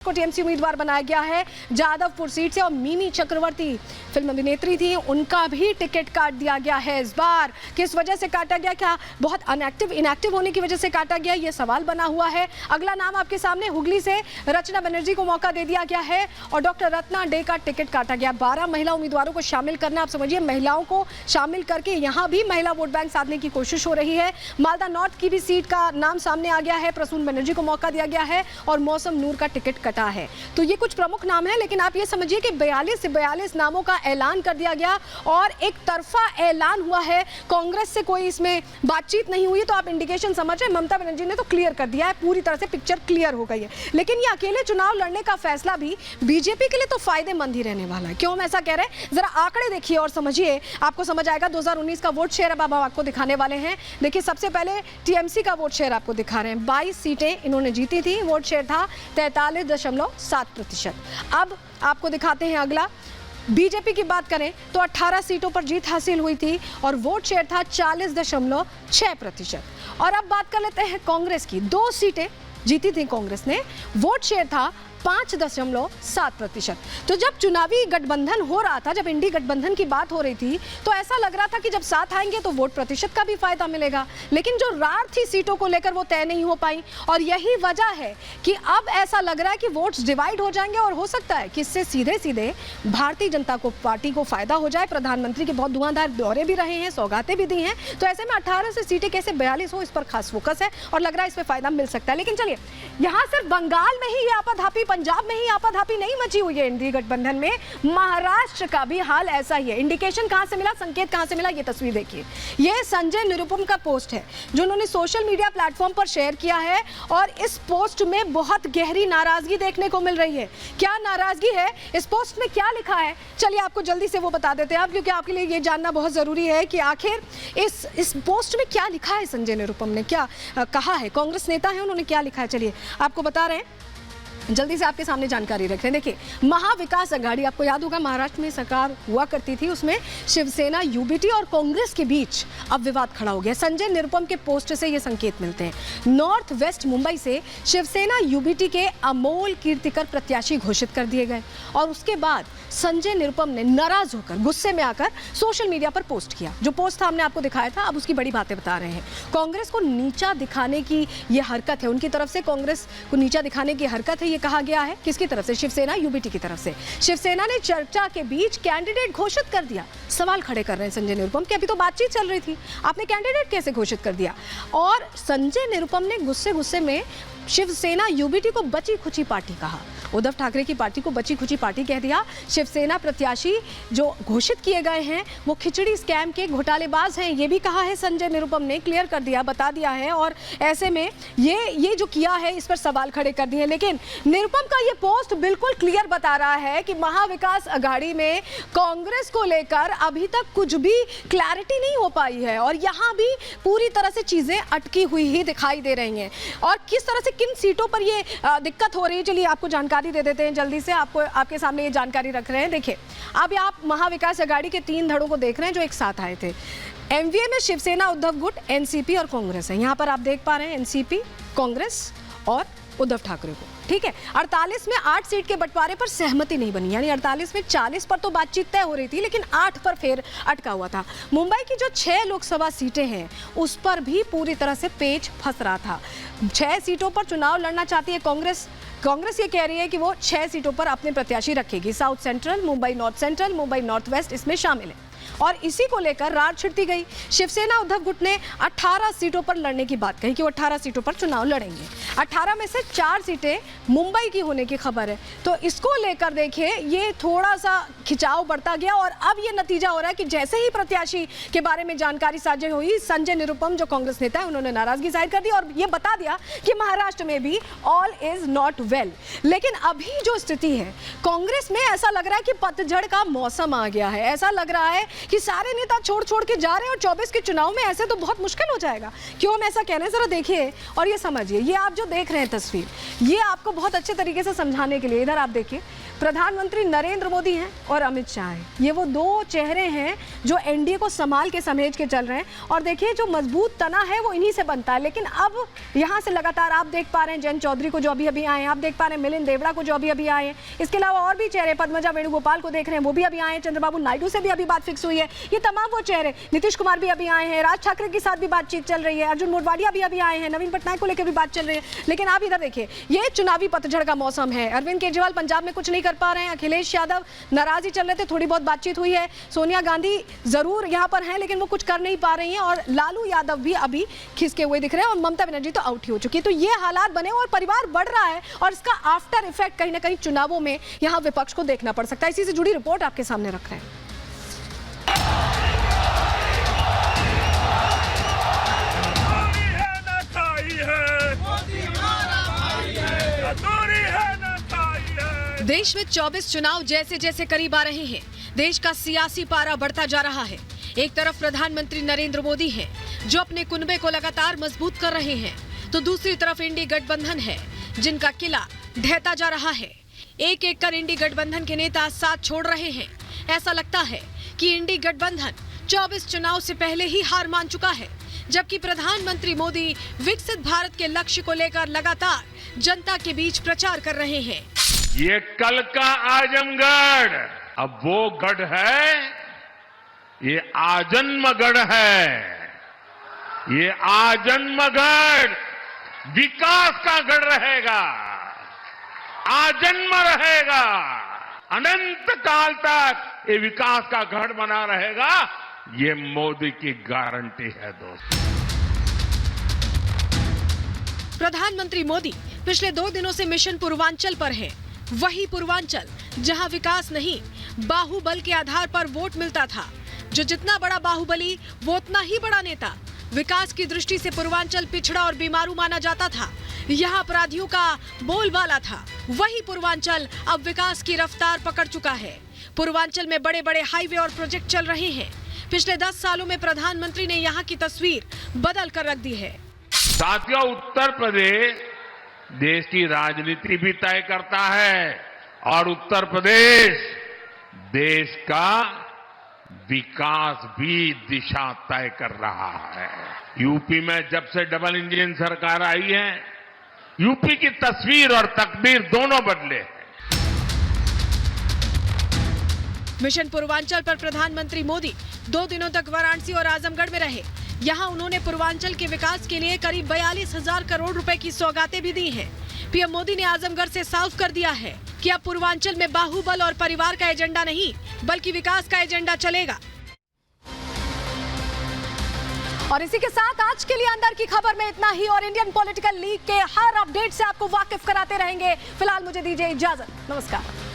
को टीएमसी उम्मीदवार बनाया गया है जादवपुर सीट से और मिमी चक्रवर्ती फिल्म अभिनेत्री थी, उनका भी टिकट काट दिया गया है। इस बार किस वजह से काटा गया, क्या बहुत इनएक्टिव होने की वजह से काटा गया, ये सवाल बना हुआ है। अगला नाम आपके सामने, हुगली से रचना बनर्जी को मौका दे दिया गया है और डॉक्टर रत्ना डे का टिकट काटा गया। 12 महिला उम्मीदवारों को शामिल करना, आप समझिए महिलाओं को शामिल करके यहाँ भी महिला वोट बैंक साधने की कोशिश हो रही है। मालदा नॉर्थ की भी सीट का नाम सामने आ गया है, प्रसून बनर्जी को मौका दिया गया है और मौसम नूर का टिकट कटा है। तो ये कुछ प्रमुख नाम है, लेकिन आप ये समझिए कि 42 से 42 नामों का ऐलान कर दिया गया और एक तरफा ऐलान हुआ है। कांग्रेस से कोई इसमें बातचीत नहीं हुई, तो आप इंडिकेशन समझ रहे हैं। ममता बनर्जी ने तो क्लियर कर दिया है, पूरी तरह से पिक्चर क्लियर हो गई है। लेकिन ये अकेले चुनाव लड़ने का फैसला भी बीजेपी के लिए तो फायदेमंद ही रहने वाला है। क्यों हम ऐसा कह रहे हैं, जरा आंकड़े देखिए और समझिए, आपको समझ आएगा। 2019 का वोट शेयर अब हम आपको दिखाने वाले हैं। देखिए सबसे पहले टीएमसी का वोट शेयर आपको दिखा रहे हैं। 22 सीटें इन्होंने जीती थी, वोट शेयर था 43.7%। अब आपको दिखाते हैं अगला। बीजेपी की बात करें तो 18 सीटों पर जीत हासिल हुई थी और वोट शेयर था 40.6%। और अब बात कर लेते हैं कांग्रेस की। 2 सीटें जीती थी कांग्रेस ने, वोट शेयर था 5.7%। तो जब चुनावी गठबंधन हो रहा था, जब इंडी गठबंधन की बात हो रही थी, तो ऐसा लग रहा था कि जब साथ आएंगे तो वोट प्रतिशत का भी फायदा मिलेगा। लेकिन जो रार थी सीटों को लेकर वो तय नहीं हो पाई और यही वजह है कि अब ऐसा लग रहा है कि वोट्स डिवाइड हो जाएंगे और हो सकता है कि इससे सीधे सीधे भारतीय जनता पार्टी को फायदा हो जाए। प्रधानमंत्री के बहुत धुआंधार दौरे भी रहे हैं, सौगातें भी दी हैं, तो ऐसे में 18 से सीटें कैसे 42 हो, इस पर खास फोकस है और लग रहा है इसमें फायदा मिल सकता है। लेकिन चलिए, यहाँ सिर्फ बंगाल में ही ये आपाधापी, पंजाब में ही आपाधापी नहीं मची हुई है इंडी गठबंधन में, महाराष्ट्र का भी हाल ऐसा ही है। इंडिकेशन कहां से मिला, संकेत कहां से मिला, ये तस्वीर देखिए। ये संजय निरुपम का पोस्ट है जो उन्होंने सोशल मीडिया प्लेटफॉर्म पर शेयर किया है और इस पोस्ट में बहुत गहरी नाराजगी देखने को मिल रही है। क्या नाराजगी है, इस पोस्ट में क्या लिखा है, चलिए आपको जल्दी से वो बता देते हैं आप, क्योंकि आपके लिए ये जानना बहुत जरूरी है कि आखिर इस पोस्ट में क्या लिखा है। संजय निरुपम ने क्या कहा है, कांग्रेस नेता है, उन्होंने क्या लिखा है, चलिए आपको बता रहे हैं, जल्दी से आपके सामने जानकारी रख रहे हैं। देखिए, महाविकास अघाड़ी, आपको याद होगा महाराष्ट्र में सरकार हुआ करती थी, उसमें शिवसेना, यूबीटी और कांग्रेस के बीच अब विवाद खड़ा हो गया। संजय निरुपम के पोस्ट से ये संकेत मिलते हैं। नॉर्थ वेस्ट मुंबई से शिवसेना यूबीटी के अमोल कीर्तिकर प्रत्याशी घोषित कर दिए गए और उसके बाद संजय निरुपम ने नाराज होकर, गुस्से में आकर सोशल मीडिया पर पोस्ट किया। जो पोस्ट था हमने आपको दिखाया था, अब उसकी बड़ी बातें बता रहे हैं। कांग्रेस को नीचा दिखाने की ये हरकत है, उनकी तरफ से कांग्रेस को नीचा दिखाने की हरकत है, ये कहा गया है। किसकी तरफ से, शिवसेना यूबीटी की तरफ से। शिवसेना ने चर्चा के बीच कैंडिडेट घोषित कर दिया। सवाल खड़े कर रहे हैं संजय निरुपम कि अभी तो बातचीत चल रही थी, आपने कैंडिडेट कैसे घोषित कर दिया। और संजय निरुपम ने गुस्से में शिवसेना यूबीटी को बची खुची पार्टी कहा, उद्धव ठाकरे की पार्टी को बची खुची पार्टी कह दिया। शिवसेना प्रत्याशी जो घोषित किए गए हैं वो खिचड़ी स्कैम के घोटालेबाज हैं, ये भी कहा है संजय निरुपम ने, क्लियर कर दिया, बता दिया है। और ऐसे में ये जो किया है, इस पर सवाल खड़े कर दिए। लेकिन निरुपम का ये पोस्ट बिल्कुल क्लियर बता रहा है कि महाविकास अघाड़ी में कांग्रेस को लेकर अभी तक कुछ भी क्लैरिटी नहीं हो पाई है और यहाँ भी पूरी तरह से चीजें अटकी हुई ही दिखाई दे रही हैं। और किस तरह से, किन सीटों पर ये दिक्कत हो रही है, चलिए आपको जानकारी दे देते हैं जल्दी से। आपके सामने ये जानकारी रख रहे हैं। देखिए, अब आप महाविकास अघाड़ी के 3 धड़ों को देख रहे हैं जो एक साथ आए थे। एमवीए में शिवसेना, उद्धव गुट, एनसीपी और कांग्रेस है। यहाँ पर आप देख पा रहे हैं एनसीपी, कांग्रेस और उद्धव ठाकरे को, ठीक है। 48 में 8 सीट के बंटवारे पर सहमति नहीं बनी, यानी 48 में 40 पर तो बातचीत तय हो रही थी, लेकिन 8 पर फिर अटका हुआ था। मुंबई की जो 6 लोकसभा सीटें हैं उस पर भी पूरी तरह से पेच फंस रहा था। 6 सीटों पर चुनाव लड़ना चाहती है कांग्रेस ये कह रही है कि वो 6 सीटों पर अपने प्रत्याशी रखेगी। South central, Mumbai north central, Mumbai north west इसमें शामिल है और इसी को लेकर रार छिड़ती गई। शिवसेना, उद्धव गुट ने 18 सीटों पर लड़ने की बात कही कि वो 18 सीटों पर चुनाव लड़ेंगे। 18 में से 4 सीटें मुंबई की होने की खबर है, तो इसको लेकर देखिए ये थोड़ा सा खिंचाव बढ़ता गया और अब ये नतीजा हो रहा है कि जैसे ही प्रत्याशी के बारे में जानकारी साझा हुई, संजय निरुपम जो कांग्रेस नेता है उन्होंने नाराजगी जाहिर कर दी और ये बता दिया कि महाराष्ट्र में भी ऑल इज नॉट वेल। लेकिन अभी जो स्थिति है कांग्रेस में, ऐसा लग रहा है कि पतझड़ का मौसम आ गया है। ऐसा लग रहा है कि सारे नेता छोड़ के जा रहे हैं और 24 के चुनाव में ऐसे तो बहुत मुश्किल हो जाएगा। क्यों हम ऐसा कह रहे हैं, जरा देखिए और ये समझिए। ये आप जो देख रहे हैं तस्वीर, ये आपको बहुत अच्छे तरीके से समझाने के लिए, इधर आप देखिए, प्रधानमंत्री नरेंद्र मोदी हैं और अमित शाह हैं। ये वो दो चेहरे हैं जो एनडीए को संभाल के समेट के चल रहे हैं। और देखिए, जो मजबूत तना है वो इन्हीं से बनता है। लेकिन अब यहाँ से लगातार आप देख पा रहे हैं जयंत चौधरी को जो अभी अभी आए हैं, आप देख पा रहे हैं मिलिंद देवड़ा को जो अभी अभी आए हैं। इसके अलावा और भी चेहरे, पद्मजा वेणुगोपाल को देख रहे हैं, वो भी अभी आए हैं। चंद्रबाबू नायडू से भी अभी बात फिक्स हुई है। ये तमाम वो चेहरे, नीतीश कुमार भी अभी आए हैं, राज ठाकरे के साथ भी बातचीत चल रही है, अर्जुन मोढवाडिया भी अभी आए हैं, नवीन पटनायक को लेकर भी बात चल रही है। लेकिन आप इधर देखिए, ये चुनावी पतझड़ का मौसम है। अरविंद केजरीवाल पंजाब में कुछ नहीं कर पा रहे हैं, अखिलेश यादव नाराज ही चल रहे थे, थोड़ी बहुत बातचीत हुई है। सोनिया गांधी जरूर यहां पर हैं लेकिन वो कुछ कर नहीं पा रही हैं, और लालू यादव भी अभी खिसके हुए दिख रहे हैं, और ममता बनर्जी तो आउट ही हो चुकी है। तो ये हालात बने और परिवार बढ़ रहा है, और इसका आफ्टर इफेक्ट कहीं ना कहीं चुनावों में यहां विपक्ष को देखना पड़ सकता है। इसी से जुड़ी रिपोर्ट आपके सामने रख रहे हैं। देश में 24 चुनाव जैसे जैसे करीब आ रहे हैं, देश का सियासी पारा बढ़ता जा रहा है। एक तरफ प्रधानमंत्री नरेंद्र मोदी हैं, जो अपने कुनबे को लगातार मजबूत कर रहे हैं, तो दूसरी तरफ इंडी गठबंधन है, जिनका किला ढहता जा रहा है। एक एक कर इंडी गठबंधन के नेता साथ छोड़ रहे हैं। ऐसा लगता है कि इंडी गठबंधन 24 चुनाव से पहले ही हार मान चुका है, जबकि प्रधानमंत्री मोदी विकसित भारत के लक्ष्य को लेकर लगातार जनता के बीच प्रचार कर रहे हैं। ये कल का आजमगढ़ अब वो गढ़ है, ये आजन्मगढ़ है। ये आजन्मगढ़ विकास का गढ़ रहेगा, आजन्म रहेगा, अनंत काल तक ये विकास का गढ़ बना रहेगा। ये मोदी की गारंटी है दोस्तों। प्रधानमंत्री मोदी पिछले 2 दिनों से मिशन पूर्वांचल पर हैं। वही पूर्वांचल जहां विकास नहीं, बाहुबल के आधार पर वोट मिलता था। जो जितना बड़ा बाहुबली, वो उतना ही बड़ा नेता। विकास की दृष्टि से पूर्वांचल पिछड़ा और बीमारू माना जाता था। यहाँ अपराधियों का बोलबाला था। वही पूर्वांचल अब विकास की रफ्तार पकड़ चुका है। पूर्वांचल में बड़े बड़े हाईवे और प्रोजेक्ट चल रहे हैं। पिछले 10 सालों में प्रधानमंत्री ने यहाँ की तस्वीर बदल कर रख दी है। साथियों, उत्तर प्रदेश देश की राजनीति भी तय करता है, और उत्तर प्रदेश देश का विकास भी दिशा तय कर रहा है। यूपी में जब से डबल इंजन सरकार आई है, यूपी की तस्वीर और तकदीर दोनों बदले हैं। मिशन पूर्वांचल पर प्रधानमंत्री मोदी 2 दिनों तक वाराणसी और आजमगढ़ में रहे। यहाँ उन्होंने पूर्वांचल के विकास के लिए करीब 42,000 करोड़ रुपए की सौगातें भी दी हैं। पीएम मोदी ने आजमगढ़ से साफ कर दिया है कि अब पूर्वांचल में बाहुबल और परिवार का एजेंडा नहीं, बल्कि विकास का एजेंडा चलेगा। और इसी के साथ आज के लिए अंदर की खबर में इतना ही, और इंडियन पॉलिटिकल लीग के हर अपडेट से आपको वाकिफ कराते रहेंगे। फिलहाल मुझे दीजिए इजाजत। नमस्कार।